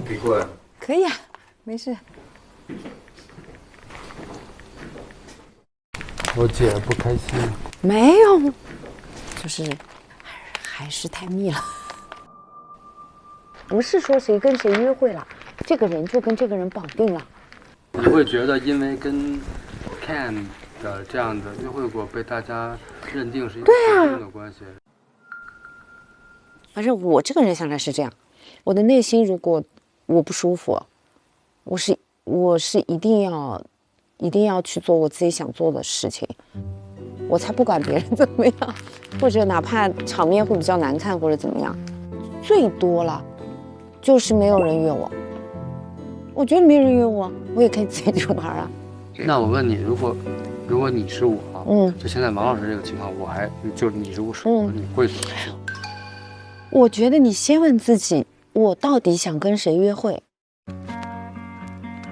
可以过来。可以啊，没事。我姐不开心。没有，就是还是太密了。不是说谁跟谁约会了，这个人就跟这个人绑定了。你会觉得因为跟 Ken 的这样的约会过被大家认定是一个稳定的关系？反正我这个人想来是这样，我的内心如果我不舒服，我是一定要去做我自己想做的事情，我才不管别人怎么样，或者哪怕场面会比较难看或者怎么样，最多了就是没有人约我。我觉得没人约我，我也可以自己去玩啊。那我问你，如果你是我，就现在王老师这个情况，就是你如果是我，你会怎么做？我觉得你先问自己，我到底想跟谁约会？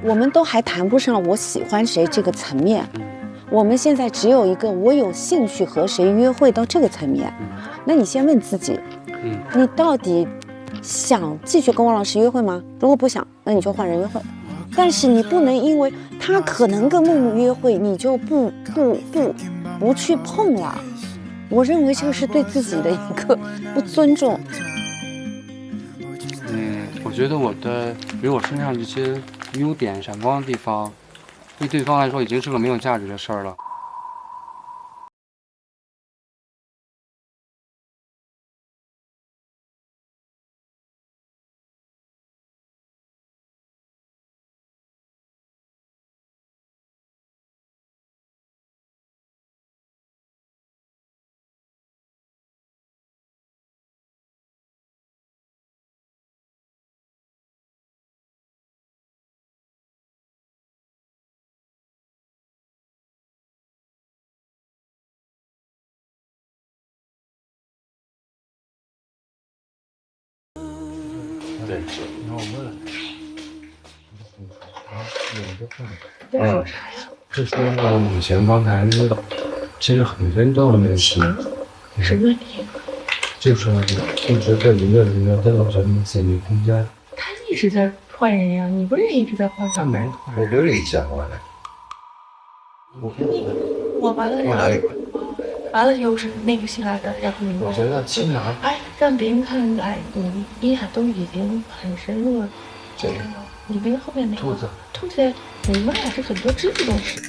我们都还谈不上我喜欢谁这个层面，我们现在只有一个我有兴趣和谁约会到这个层面。那你先问自己，你到底想继续跟王老师约会吗？如果不想，那你就换人约会。但是你不能因为他可能跟木木约会，你就不去碰了。我认为这个是对自己的一个不尊重。我觉得比如我身上这些优点闪光的地方，对对方来说已经是个没有价值的事儿了。对，然后我问，就说以前刚才那个，其实很真正的问题。什么问题？就是一直对一个人的都有什么限定空间。他一直在换人呀，你不是一直在换他没换，我留了一下我来。我完了，完了又是那个新来的，然后你我觉得新来，让别人看来你俩都已经很深入了。这个你跟后面那个兔子，你们俩是很多肢体动词，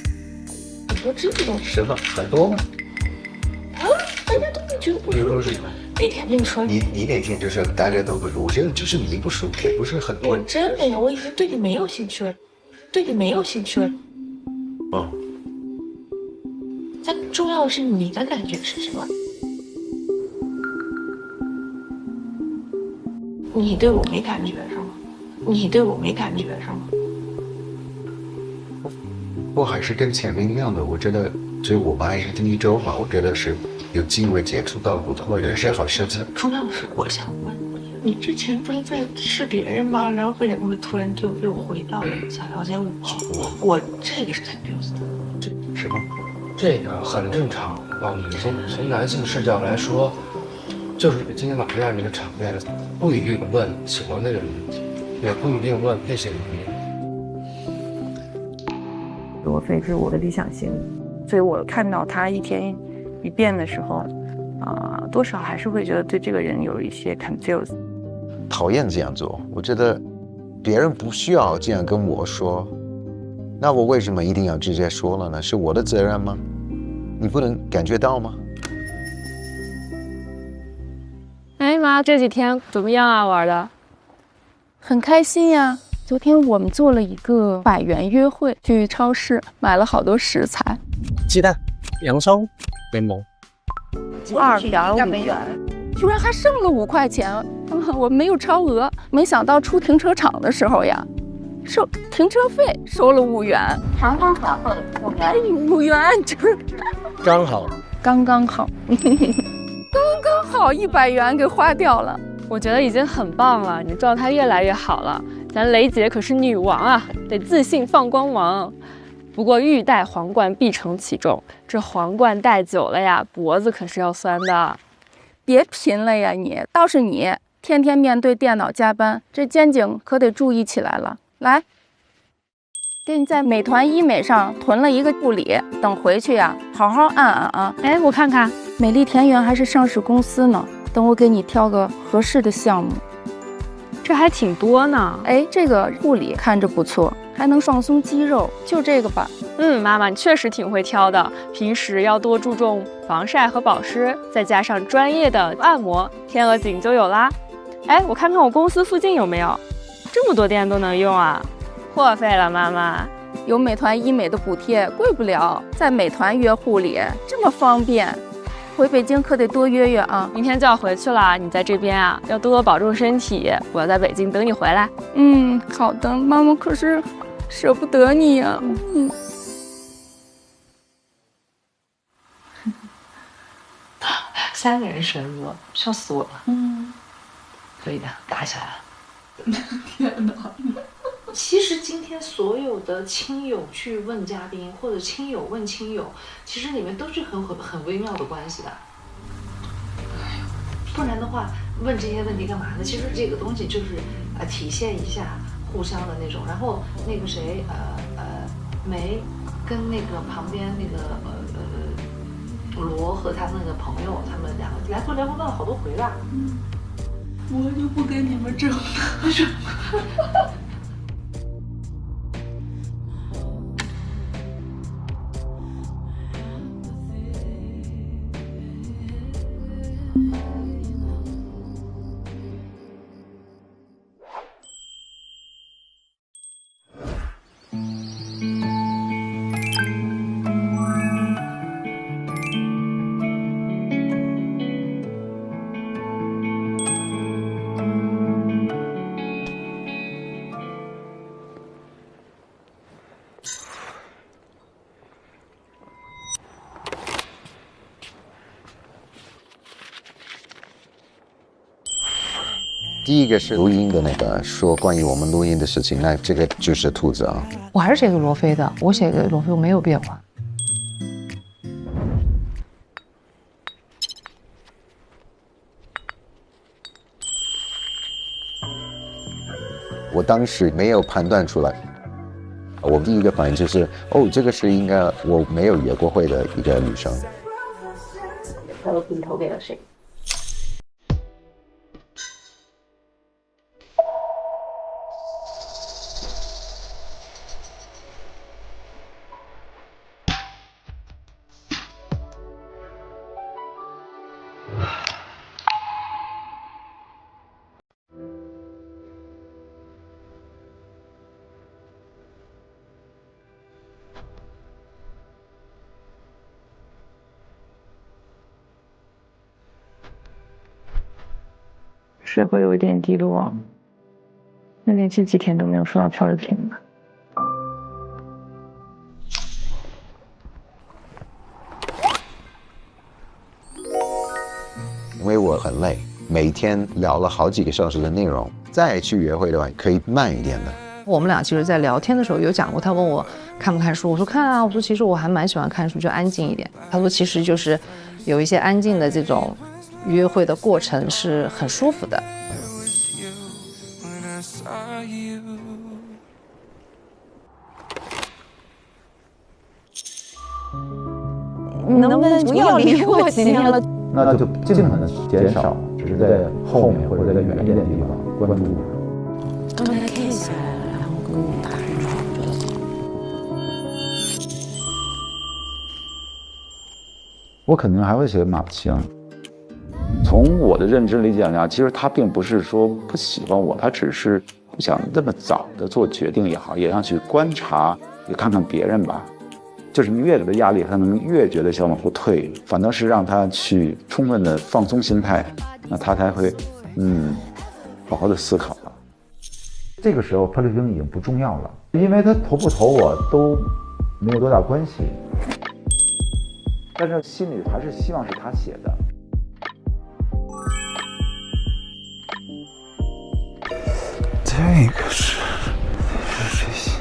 什么很多吗？大家都没觉得不舒服。那天跟你说，你那天就是大家都不舒服，我觉得就是你不舒服，不是很多。我真没有，我已经对你没有兴趣了，但重要的是你的感觉是什么？你对我没感觉是吗？我还是跟前面一样的，我觉得就我们还是第一周嘛，我觉得是有机会接触到不同的人是好事情。重要的是，我想问你，之前不是在试别人吗？然后为什么突然就又回到了想了解我这个是太丢死的。这什么？这个很正常啊，从男性视角来说，就是今天晚上这样一个场面，不一定问喜欢的人问题，也不一定问那些问题。我飞是我的理想型，所以我看到他一天一变的时候，多少还是会觉得对这个人有一些 confused。讨厌这样做，我觉得别人不需要这样跟我说，那我为什么一定要直接说了呢？是我的责任吗？你不能感觉到吗？哎妈，这几天怎么样啊？玩的？很开心呀。昨天我们做了一个100元约会，去超市买了好多食材，鸡蛋、洋葱、柠檬，2.5元，居然还剩了5块钱，我没有超额，没想到出停车场的时候呀，停车费收了5元，常常少会5元就是刚好刚好100元给花掉了。我觉得已经很棒了，你状态越来越好了。咱雷姐可是女王啊，得自信放光芒。不过欲戴皇冠必承其重，这皇冠戴久了呀，脖子可是要酸的。别贫了呀你，倒是你天天面对电脑加班，这肩颈可得注意起来了。来，给你在美团医美上囤了一个护理，等回去呀，好好按按啊。哎，我看看，美丽田园还是上市公司呢，等我给你挑个合适的项目。这还挺多呢。哎，这个护理看着不错，还能放松肌肉，就这个吧。妈妈，你确实挺会挑的。平时要多注重防晒和保湿，再加上专业的按摩，天鹅颈就有啦。哎，我看看我公司附近有没有，这么多店都能用啊，破费了妈妈。有美团医美的补贴，贵不了。在美团约护理这么方便，回北京可得多约约啊。明天就要回去了，你在这边啊要多多保重身体。我要在北京等你回来。好的，妈妈可是舍不得你呀。3个人神作，笑死我了。可以的，打起来了。天哪！其实今天所有的亲友去问嘉宾，或者亲友问亲友，其实里面都是很微妙的关系的。不然的话，问这些问题干嘛呢？其实这个东西就是体现一下互相的那种。然后那个谁梅跟那个旁边那个罗和他那个朋友，他们两个来回问了好多回了。我就不跟你们争了。第一个是录音的那个，说关于我们录音的事情，那这个就是兔子啊。我还是写给罗非的，我写给罗非我没有变化。我当时没有判断出来，我第一个反应就是这个是应该我没有约过会的一个女生。你投给了谁？是会有一点低落，那连续几天都没有收到漂流瓶吧。因为我很累，每天聊了好几个小时的内容，再去约会的话可以慢一点的。我们俩其实在聊天的时候有讲过，他问我看不看书，我说看啊，我说其实我还蛮喜欢看书，就安静一点。他说其实就是有一些安静的这种约会的过程是很舒服的。你能不能不要离我几年了？那就尽可能减少，只是在后面或者在远一点的地方关注。刚才 kiss 然后跟我打声招呼就行。我肯定还会写马青。从我的认知里讲其实他并不是说不喜欢我，他只是不想那么早的做决定也好，也想去观察，也看看别人吧。就是越给他压力，他能越觉得想往后退，反倒是让他去充分的放松心态，那他才会好好的思考了。这个时候漂流瓶已经不重要了，因为他投不投我都没有多大关系，但是心里还是希望是他写的。这个是谁写？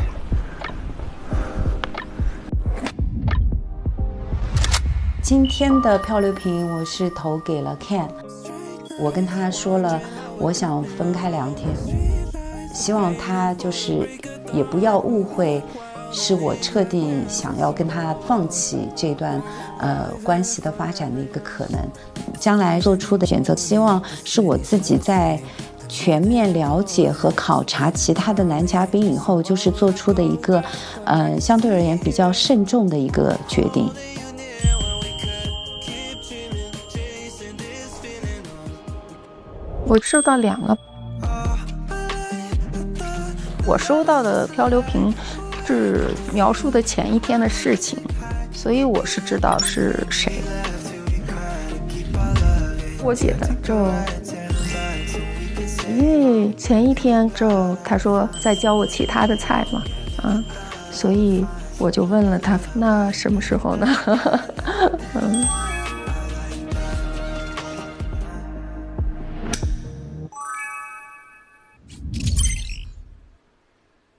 今天的漂流瓶我是投给了 Ken， 我跟他说了我想分开2天，希望他就是也不要误会，是我彻底想要跟他放弃这段关系的发展的一个可能。将来做出的选择，希望是我自己在全面了解和考察其他的男嘉宾以后，就是做出的一个相对而言比较慎重的一个决定。我收到2个，我收到的漂流瓶是描述的前一天的事情，所以我是知道是谁。我写的就因为前一天就他说在教我其他的菜嘛，所以我就问了他，那什么时候呢？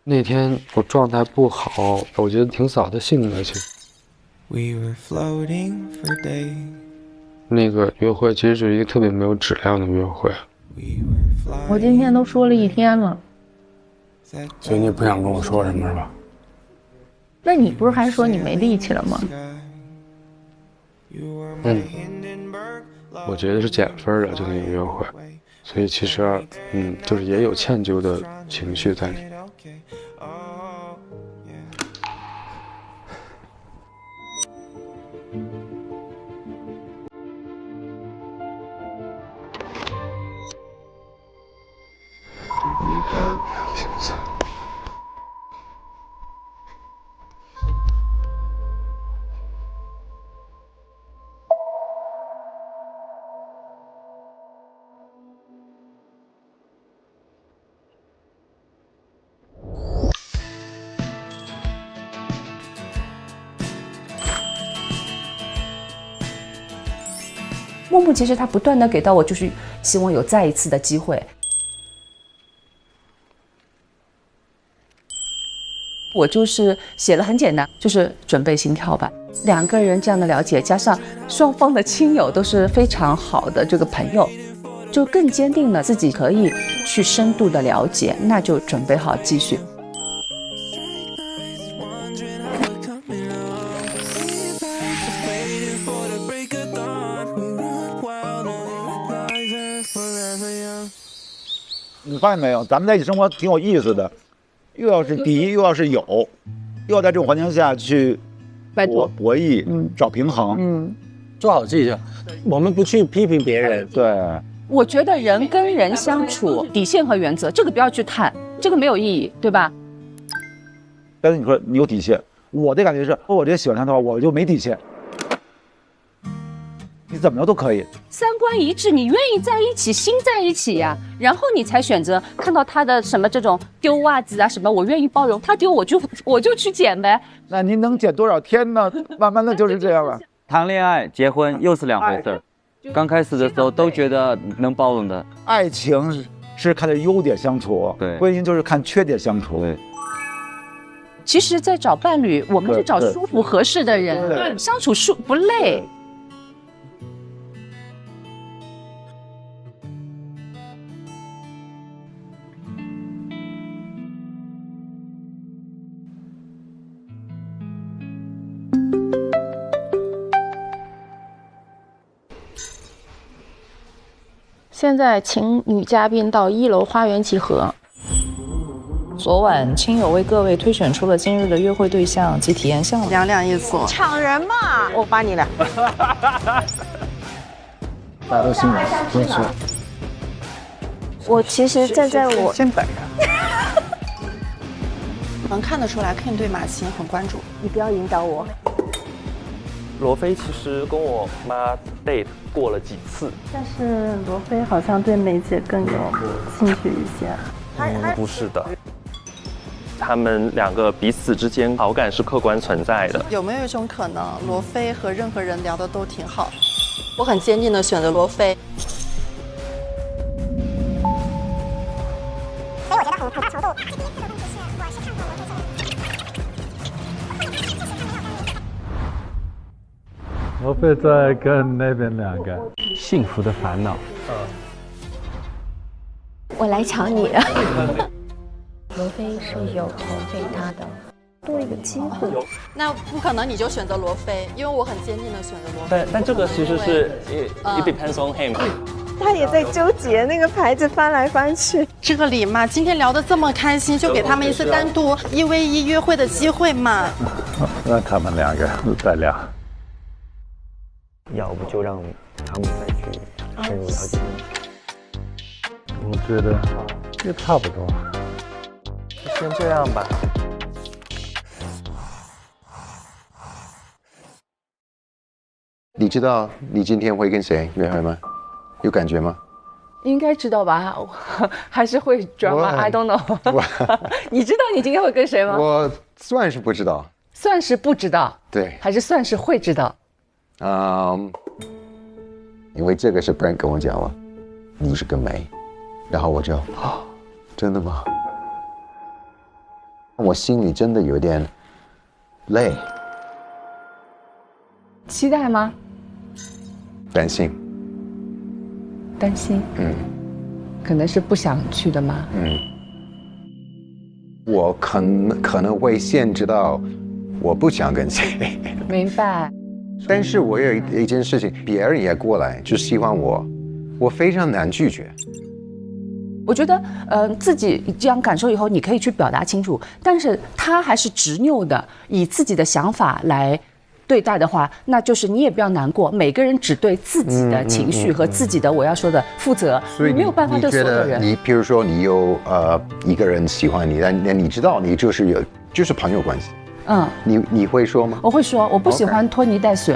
那天我状态不好，我觉得挺扫的兴的，其实。那个约会其实是一个特别没有质量的约会。我今天都说了1天了，所以你不想跟我说什么是吧？那你不是还说你没力气了吗？我觉得是减分的，就跟你约会，所以其实就是也有歉疚的情绪在里面。木木其实他不断的给到我，就是希望有再一次的机会。我就是写了很简单，就是准备心跳吧。2个人这样的了解，加上双方的亲友都是非常好的这个朋友，就更坚定了自己可以去深度的了解，那就准备好继续。你发现没有，咱们在一起生活挺有意思的，又要是敌，又要是友，又要在这种环境下去博弈，找平衡，做好自己，我们不去批评别人。对，我觉得人跟人相处底线和原则，这个不要去探，这个没有意义，对吧？但是你说你有底线，我的感觉是，我这喜欢他的话，我就没底线。你怎么着都可以，三观一致，你愿意在一起，心在一起呀，然后你才选择看到他的什么这种丢袜子啊什么，我愿意包容，他丢我就去捡呗。那您能捡多少天呢？慢慢的就是这样了。谈恋爱、结婚又是2回事儿。刚开始的时候都觉得能包容的，爱情是看的优点相处，对，婚姻就是看缺点相处。对。其实，在找伴侣，我们是找舒服合适的人，相处不累。现在请女嘉宾到1楼花园集合。昨晚亲友为各位推选出了今日的约会对象及体验项目，两两一组，抢人嘛！我帮你来。大家都心软，不用说。我其实站在我先等着。能看得出来 Ken 对马琴很关注，你不要引导我。罗非其实跟我妈 date 过了几次，但是罗非好像对梅姐更有兴趣一些。不是的，他们2个彼此之间好感是客观存在的。有没有一种可能，罗非和任何人聊得都挺好？我很坚定的选择罗非。所以我觉得很大程度，我是看过罗非罗非在跟那边2个幸福的烦恼。我来抢你啊！罗非是有投给他的，多一个机会。那不可能你就选择罗非，因为我很坚定的选择罗非。但这个其实是it depends on him。他也在纠结那个牌子翻来翻去。这个理嘛，今天聊得这么开心，就给他们一次单独1v1约会的机会嘛。让他们两个再聊。要不就让他们再去深入了解。我觉得也差不多。先这样吧。你知道你今天会跟谁约会吗？有感觉吗？应该知道吧？还是会转吗 ？I don't know 。你知道你今天会跟谁吗？我算是不知道。算是不知道。对。还是算是会知道？因为这个是 Brent 跟我讲了，你是跟梅，然后我就真的吗？我心里真的有点累。期待吗？担心。担心？可能是不想去的吗？我可能会先知道我不想跟谁。明白。但是我有一件事情，别人也过来就喜欢我，我非常难拒绝。我觉得，自己这样感受以后，你可以去表达清楚。但是他还是执拗的，以自己的想法来对待的话，那就是你也不要难过。每个人只对自己的情绪和自己的我要说的负责，所以你没有办法对所有的人。你比如说，你有一个人喜欢你，但你知道你就是朋友关系。你会说吗？我会说，我不喜欢拖泥带水。